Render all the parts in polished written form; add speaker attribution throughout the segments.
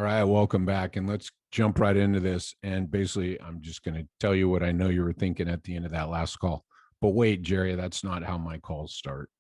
Speaker 1: right, welcome back. And let's jump right into this. And basically, I'm just going to tell you what I know you were thinking at the end of that last call. But wait, Jerry, that's not how my calls start.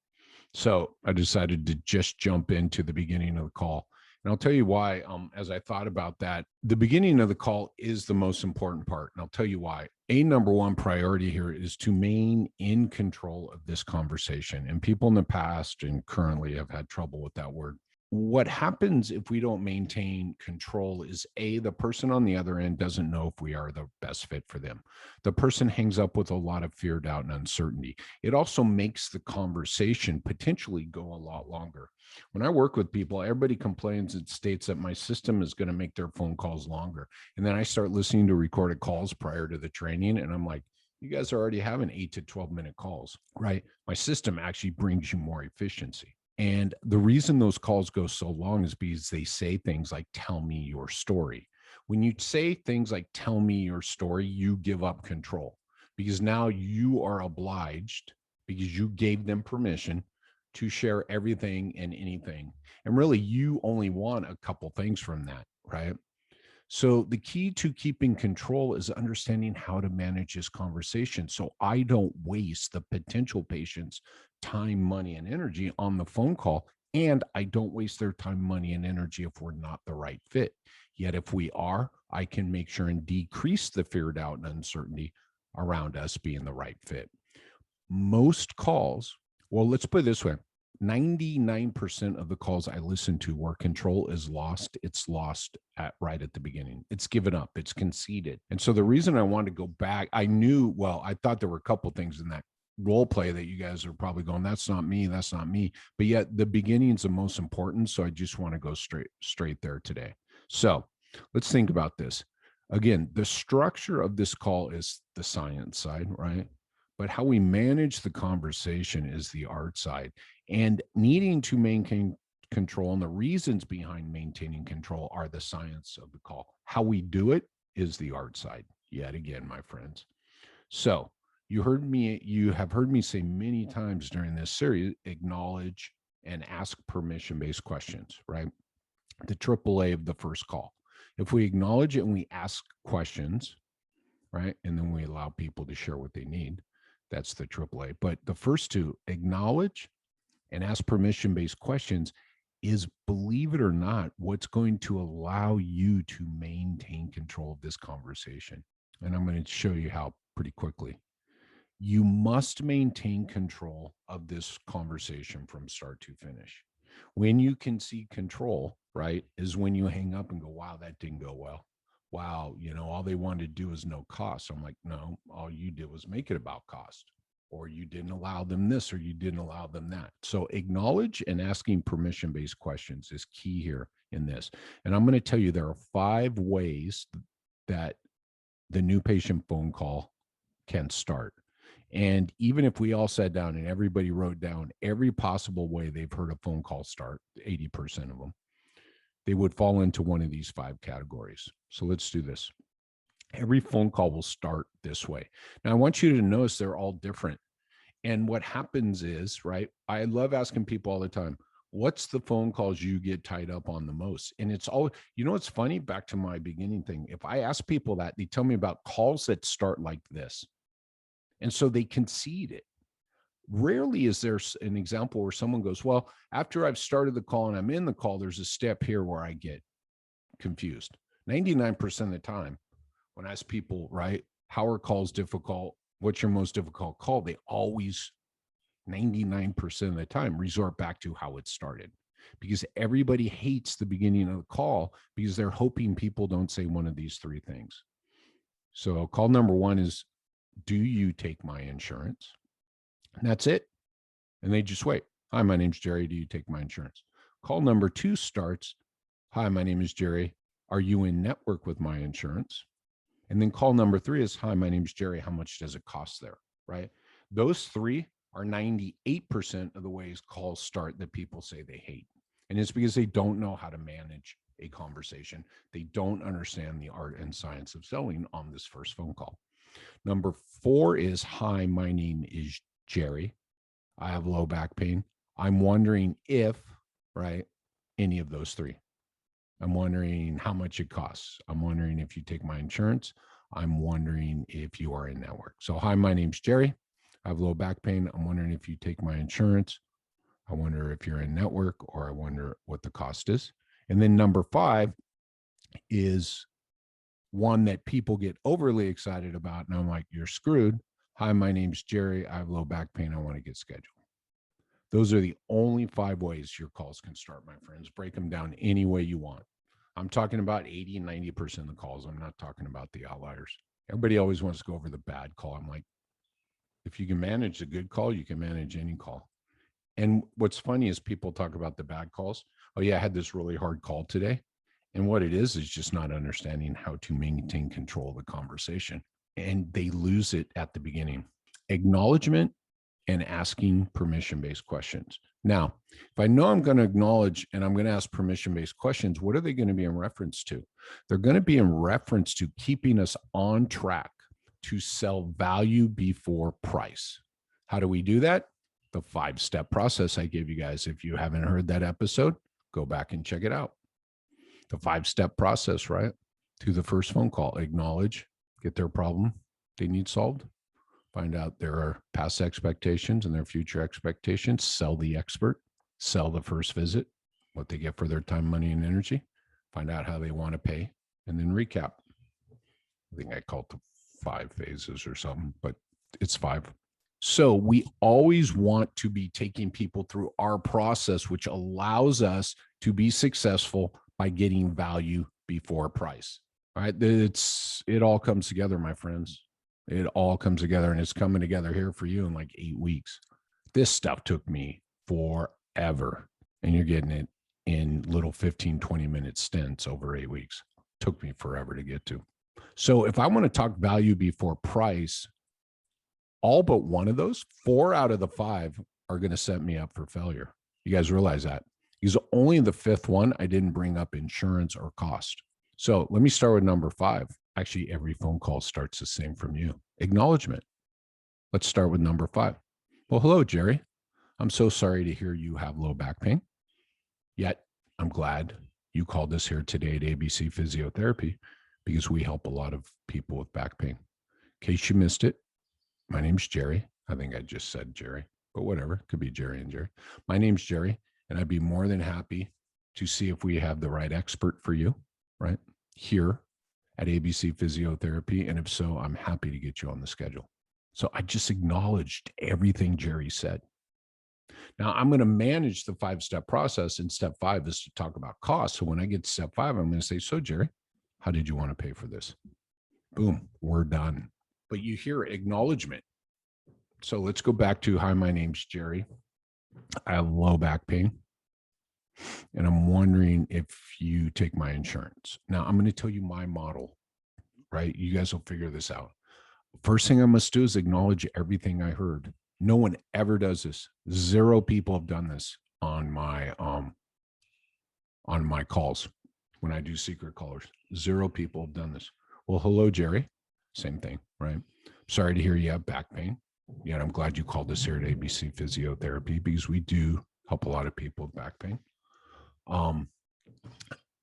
Speaker 1: So I decided to just jump into the beginning of the call. And I'll tell you why. As I thought about that, the beginning of the call is the most important part. And I'll tell you why. A number one priority here is to remain in control of this conversation. And people in the past and currently have had trouble with that word. What happens if we don't maintain control is A, the person on the other end doesn't know if we are the best fit for them. The person hangs up with a lot of fear, doubt, and uncertainty. It also makes the conversation potentially go a lot longer. When I work with people, everybody complains and states that my system is going to make their phone calls longer. And then I start listening to recorded calls prior to the training, and I'm like, you guys are already having 8 to 12 minute calls, right? My system actually brings you more efficiency. And the reason those calls go so long is because they say things like, tell me your story. When you say things like, tell me your story, you give up control because now you are obliged because you gave them permission to share everything and anything. And really, you only want a couple things from that, right? So the key to keeping control is understanding how to manage this conversation so I don't waste the potential patient's time, money, and energy on the phone call. And I don't waste their time, money, and energy if we're not the right fit. Yet if we are, I can make sure and decrease the fear, doubt, and uncertainty around us being the right fit. Most calls, well, let's put it this way, 99% of the calls I listen to where control is lost, it's lost right at the beginning. It's given up, it's conceded. And so the reason I wanted to go back, I thought there were a couple things in that role play that you guys are probably going, that's not me, that's not me. But yet the beginning is the most important. So I just want to go straight there today. So let's think about this. Again, the structure of this call is the science side, right? But how we manage the conversation is the art side. And needing to maintain control and the reasons behind maintaining control are the science of the call. How we do it is the art side, yet again, my friends. So you have heard me say many times during this series, acknowledge and ask permission based questions, right? The AAA of the first call. If we acknowledge it and we ask questions, right? And then we allow people to share what they need. That's the AAA. But the first two, acknowledge and ask permission based questions, is, believe it or not, what's going to allow you to maintain control of this conversation. And I'm going to show you how pretty quickly. You must maintain control of this conversation from start to finish. When you can see control, right, is when you hang up and go, wow, that didn't go well. Wow, all they wanted to do is no cost. I'm like, no, all you did was make it about cost, or you didn't allow them this, or you didn't allow them that. So acknowledge and asking permission based questions is key here in this. And I'm going to tell you there are 5 ways that the new patient phone call can start. And even if we all sat down and everybody wrote down every possible way they've heard a phone call start, 80% of them, they would fall into one of these 5 categories. So let's do this. Every phone call will start this way. Now, I want you to notice they're all different. And what happens is, right, I love asking people all the time, what's the phone calls you get tied up on the most? And it's all, it's funny, back to my beginning thing. If I ask people that, they tell me about calls that start like this. And so they concede it. Rarely is there an example where someone goes, well, after I've started the call and I'm in the call, there's a step here where I get confused. 99% of the time, when I ask people, right, how are calls difficult? What's your most difficult call? They always, 99% of the time, resort back to how it started, because everybody hates the beginning of the call because they're hoping people don't say one of these 3 things. So call number 1 is, do you take my insurance? And that's it. And they just wait. Hi, my name's Jerry. Do you take my insurance? Call number 2 starts, hi, my name is Jerry. Are you in network with my insurance? And then call number 3 is, hi, my name's Jerry. How much does it cost there? Right? Those 3 are 98% of the ways calls start that people say they hate. And it's because they don't know how to manage a conversation. They don't understand the art and science of selling on this first phone call. Number 4 is, hi, my name is Jerry. I have low back pain. I'm wondering if, right, any of those 3. I'm wondering how much it costs. I'm wondering if you take my insurance. I'm wondering if you are in network. So, hi, my name's Jerry. I have low back pain. I'm wondering if you take my insurance. I wonder if you're in network, or I wonder what the cost is. And then number 5 is one that people get overly excited about. And I'm like, you're screwed. Hi, my name's Jerry. I have low back pain. I want to get scheduled. Those are the only 5 ways your calls can start, my friends. Break them down any way you want. I'm talking about 80 and 90% of the calls. I'm not talking about the outliers. Everybody always wants to go over the bad call. I'm like, if you can manage a good call, you can manage any call. And what's funny is people talk about the bad calls. Oh, yeah, I had this really hard call today. And what it is just not understanding how to maintain control of the conversation. And they lose it at the beginning. Acknowledgement and asking permission-based questions. Now, if I know I'm going to acknowledge and I'm going to ask permission-based questions, what are they going to be in reference to? They're going to be in reference to keeping us on track to sell value before price. How do we do that? The 5-step process I gave you guys. If you haven't heard that episode, go back and check it out. The 5-step process, right? To the first phone call, acknowledge, get their problem they need solved, find out their past expectations and their future expectations, sell the expert, sell the first visit, what they get for their time, money, and energy, find out how they want to pay, and then recap. I think I called it the 5 phases or something, but it's 5. So we always want to be taking people through our process, which allows us to be successful by getting value before price. All right. It all comes together, my friends. It all comes together, and it's coming together here for you in like 8 weeks. This stuff took me forever, and you're getting it in little 15, 20-minute stints over 8 weeks. It took me forever to get to. So if I want to talk value before price, all but one of those, 4 out of the 5 are going to set me up for failure. You guys realize that? Because only the 5th one, I didn't bring up insurance or cost. So let me start with number 5. Actually, every phone call starts the same from you. Acknowledgement. Let's start with number 5. Well, hello, Jerry. I'm so sorry to hear you have low back pain. Yet, I'm glad you called us here today at ABC Physiotherapy, because we help a lot of people with back pain. In case you missed it, my name's Jerry. I think I just said Jerry, but whatever. It could be Jerry and Jerry. My name's Jerry, and I'd be more than happy to see if we have the right expert for you, right, here at ABC Physiotherapy. And if so, I'm happy to get you on the schedule. So I just acknowledged everything Jerry said. Now I'm going to manage the 5-step process, and step 5 is to talk about cost. So when I get to step 5, I'm going to say, so Jerry, how did you want to pay for this? Boom, we're done. But you hear acknowledgement. So let's go back to, hi, my name's Jerry. I have low back pain, and I'm wondering if you take my insurance. Now I'm going to tell you my model, right? You guys will figure this out. First thing I must do is acknowledge everything I heard. No one ever does this. 0 people have done this on my calls when I do secret callers. 0 people have done this. Well, hello, Jerry. Same thing, right? Sorry to hear you have back pain. Yet I'm glad you called us here at ABC Physiotherapy, because we do help a lot of people with back pain.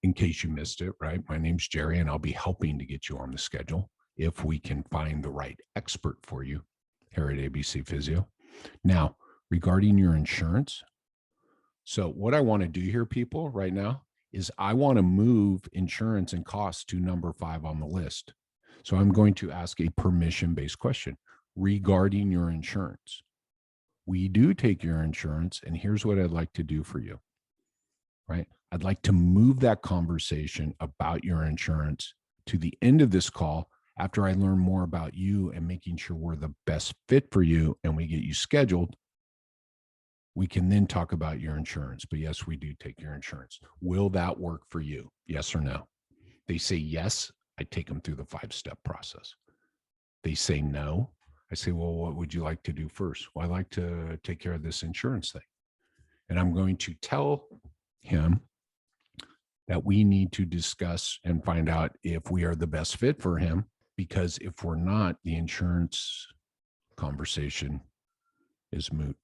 Speaker 1: In case you missed it, right? My name's Jerry, and I'll be helping to get you on the schedule if we can find the right expert for you here at ABC Physio. Now, regarding your insurance, so what I want to do here, people, right now, is I want to move insurance and costs to number 5 on the list. So I'm going to ask a permission-based question regarding your insurance. We do take your insurance, and here's what I'd like to do for you, right? I'd like to move that conversation about your insurance to the end of this call after I learn more about you and making sure we're the best fit for you and we get you scheduled. We can then talk about your insurance. But yes, we do take your insurance. Will that work for you? Yes or no? They say yes, I take them through the 5-step process. They say no, I say, well, what would you like to do first? Well, I'd like to take care of this insurance thing. And I'm going to tell him that we need to discuss and find out if we are the best fit for him, because if we're not, the insurance conversation is moot.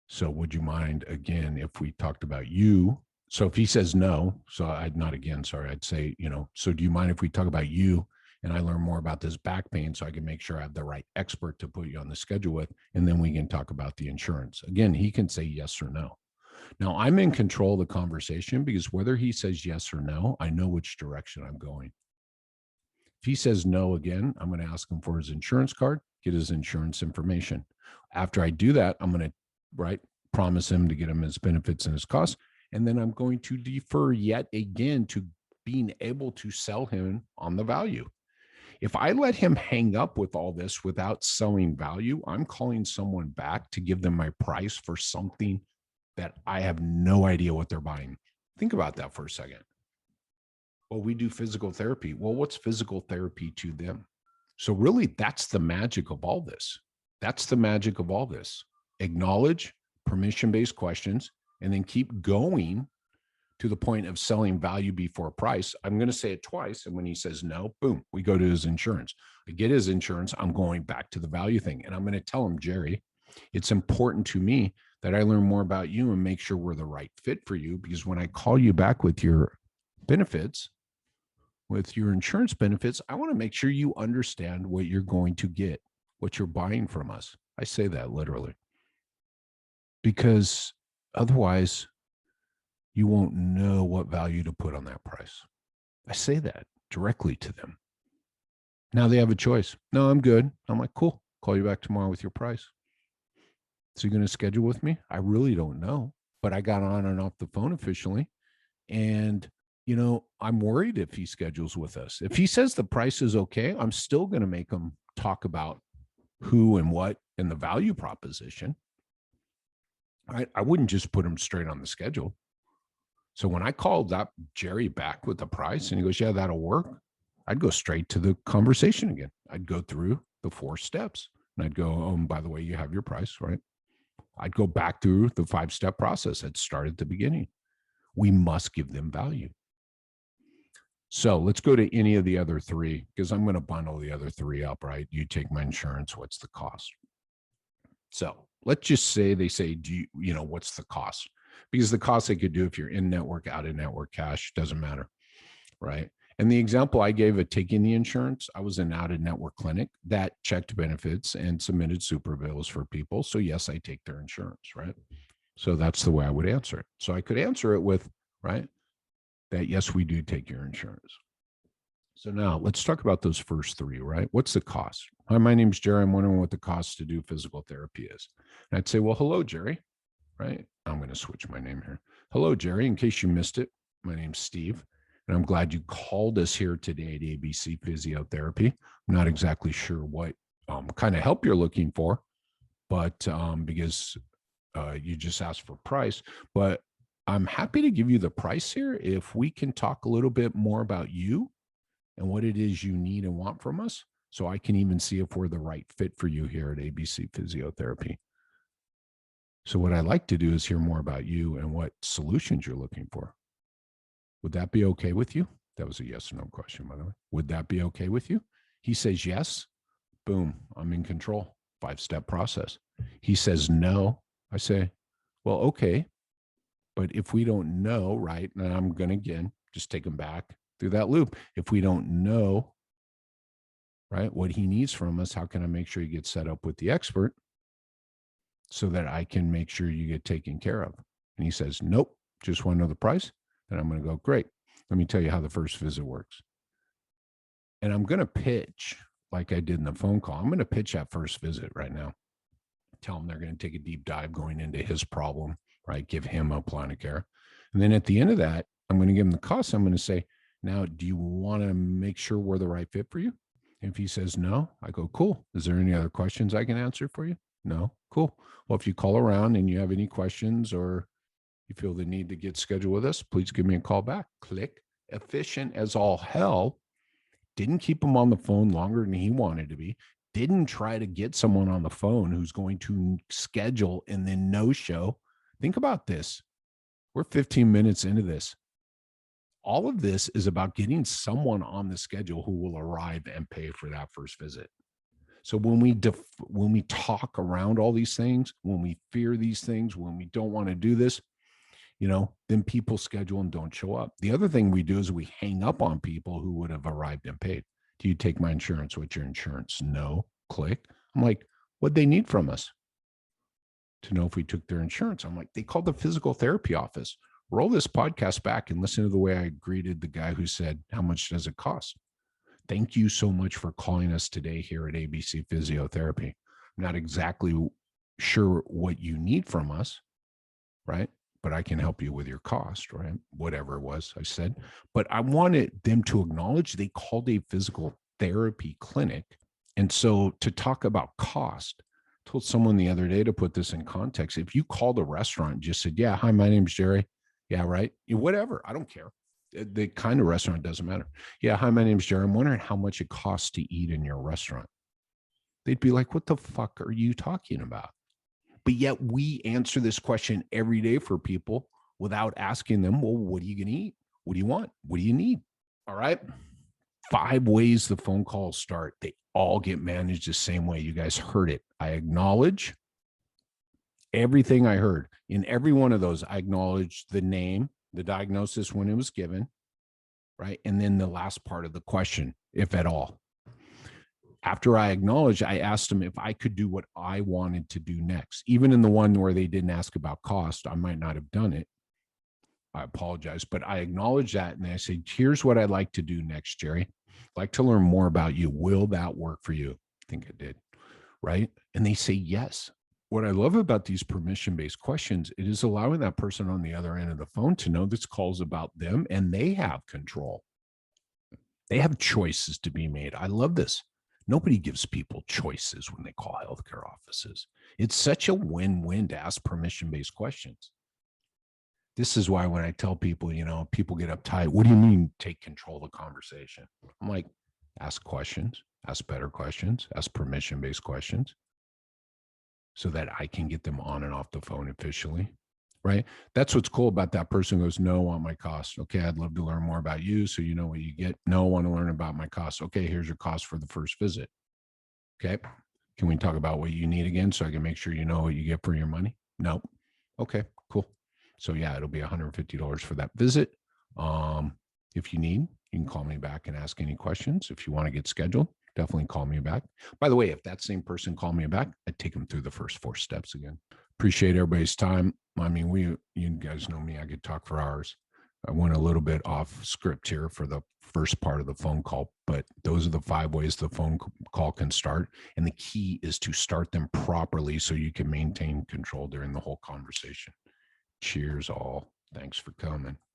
Speaker 1: So would you mind, again, if we talked about you So if he says no, so I'd not again, sorry, I'd say, so do you mind if we talk about you and I learn more about this back pain so I can make sure I have the right expert to put you on the schedule with, and then we can talk about the insurance. Again, he can say yes or no. Now I'm in control of the conversation because whether he says yes or no, I know which direction I'm going. If he says no again, I'm going to ask him for his insurance card, get his insurance information. After I do that, I'm going to promise him to get him his benefits and his costs. And then I'm going to defer yet again to being able to sell him on the value. If I let him hang up with all this without selling value, I'm calling someone back to give them my price for something that I have no idea what they're buying. Think about that for a second. Well, we do physical therapy. Well, what's physical therapy to them? So really, that's the magic of all this. That's the magic of all this. Acknowledge permission-based questions and then keep going to the point of selling value before price. I'm going to say it twice. And when he says no, boom, we go to his insurance. I get his insurance. I'm going back to the value thing. And I'm going to tell him, Jerry, it's important to me that I learn more about you and make sure we're the right fit for you. Because when I call you back with your benefits, with your insurance benefits, I want to make sure you understand what you're going to get, what you're buying from us. I say that literally. Because otherwise, you won't know what value to put on that price. I say that directly to them. Now they have a choice. No, I'm good. I'm like, cool. Call you back tomorrow with your price. So you're going to schedule with me? I really don't know. But I got on and off the phone officially. And, I'm worried if he schedules with us. If he says the price is okay, I'm still going to make him talk about who and what and the value proposition. I wouldn't just put him straight on the schedule. So when I called up Jerry back with the price and he goes, yeah, that'll work, I'd go straight to the conversation again. I'd go through the 4 steps and I'd go, oh, and by the way, you have your price, right? I'd go back through the 5-step process. I'd start at the beginning. We must give them value. So let's go to any of the other 3, because I'm going to bundle the other 3 up, right? You take my insurance, what's the cost? So let's just say they say, what's the cost? Because the cost they could do if you're in network, out of network, cash, doesn't matter, right? And the example I gave of taking the insurance, I was in out of network clinic that checked benefits and submitted super bills for people. So yes, I take their insurance, right? So that's the way I would answer it. So I could answer it with, right, that yes, we do take your insurance. So now let's talk about those first 3, right? What's the cost? Hi, my name's Jerry. I'm wondering what the cost to do physical therapy is. And I'd say, well, hello, Jerry, right? I'm going to switch my name here. Hello, Jerry. In case you missed it, my name's Steve, and I'm glad you called us here today at ABC Physiotherapy. I'm not exactly sure what kind of help you're looking for, but because you just asked for price, but I'm happy to give you the price here if we can talk a little bit more about you and what it is you need and want from us, so I can even see if we're the right fit for you here at ABC Physiotherapy. So what I'd like to do is hear more about you and what solutions you're looking for. Would that be okay with you? That was a yes or no question, by the way. Would that be okay with you? He says yes. Boom, I'm in control. 5-step process. He says no. I say, well, okay. But if we don't know, right, and I'm going to, again, just take him back through that loop. If we don't know, right, what he needs from us, how can I make sure he gets set up with the expert so that I can make sure you get taken care of? And he says, nope, just want to know the price. Then I'm going to go, great. Let me tell you how the first visit works. And I'm going to pitch like I did in the phone call. I'm going to pitch that first visit right now. Tell them they're going to take a deep dive going into his problem, right? Give him a plan of care. And then at the end of that, I'm going to give him the cost. I'm going to say, now, do you want to make sure we're the right fit for you? If he says no, I go, cool. Is there any other questions I can answer for you? No, cool. Well, if you call around and you have any questions or you feel the need to get scheduled with us, please give me a call back. Click. Efficient as all hell. Didn't keep him on the phone longer than he wanted to be. Didn't try to get someone on the phone who's going to schedule and then no show. Think about this. We're 15 minutes into this. All of this is about getting someone on the schedule who will arrive and pay for that first visit. So when we talk around all these things, when we fear these things, when we don't want to do this, then people schedule and don't show up. The other thing we do is we hang up on people who would have arrived and paid. Do you take my insurance? What's your insurance? No. Click. I'm like, what'd they need from us to know if we took their insurance? I'm like, they called the physical therapy office. Roll this podcast back and listen to the way I greeted the guy who said, how much does it cost? Thank you so much for calling us today here at ABC Physiotherapy. I'm not exactly sure what you need from us, right? But I can help you with your cost, right? Whatever it was, I said. But I wanted them to acknowledge they called a physical therapy clinic. And so to talk about cost, I told someone the other day to put this in context. If you called a restaurant and just said, yeah, hi, my name's Jerry. Yeah, right. Whatever. I don't care. The kind of restaurant doesn't matter. Yeah, hi, my name's Jerry. I'm wondering how much it costs to eat in your restaurant. They'd be like, what the fuck are you talking about? But yet we answer this question every day for people without asking them, well, what are you going to eat? What do you want? What do you need? All right. 5 ways the phone calls start. They all get managed the same way. You guys heard it. I acknowledge everything I heard. In every one of those, I acknowledged the name, the diagnosis when it was given, right? And then the last part of the question, if at all. After I acknowledged, I asked them if I could do what I wanted to do next. Even in the one where they didn't ask about cost, I might not have done it. I apologize, but I acknowledged that. And I said, here's what I'd like to do next, Jerry. I'd like to learn more about you. Will that work for you? I think it did, right? And they say yes. What I love about these permission-based questions, it is allowing that person on the other end of the phone to know this call's about them and they have control. They have choices to be made. I love this. Nobody gives people choices when they call healthcare offices. It's such a win-win to ask permission-based questions. This is why when I tell people, people get uptight. What do you mean take control of the conversation? I'm like, ask questions, ask better questions, ask permission-based questions so that I can get them on and off the phone efficiently, right? That's what's cool about that person who goes, no, I want my cost. Okay, I'd love to learn more about you so you know what you get. No, I want to learn about my cost. Okay, here's your cost for the first visit. Okay, can we talk about what you need again so I can make sure you know what you get for your money? No. Okay, cool. So yeah, it'll be $150 for that visit. If you need, you can call me back and ask any questions. If you want to get scheduled, definitely call me back. By the way, if that same person called me back, I'd take them through the first 4 steps again. Appreciate everybody's time. I mean, you guys know me, I could talk for hours. I went a little bit off script here for the first part of the phone call, but those are the 5 ways the phone call can start. And the key is to start them properly so you can maintain control during the whole conversation. Cheers all. Thanks for coming.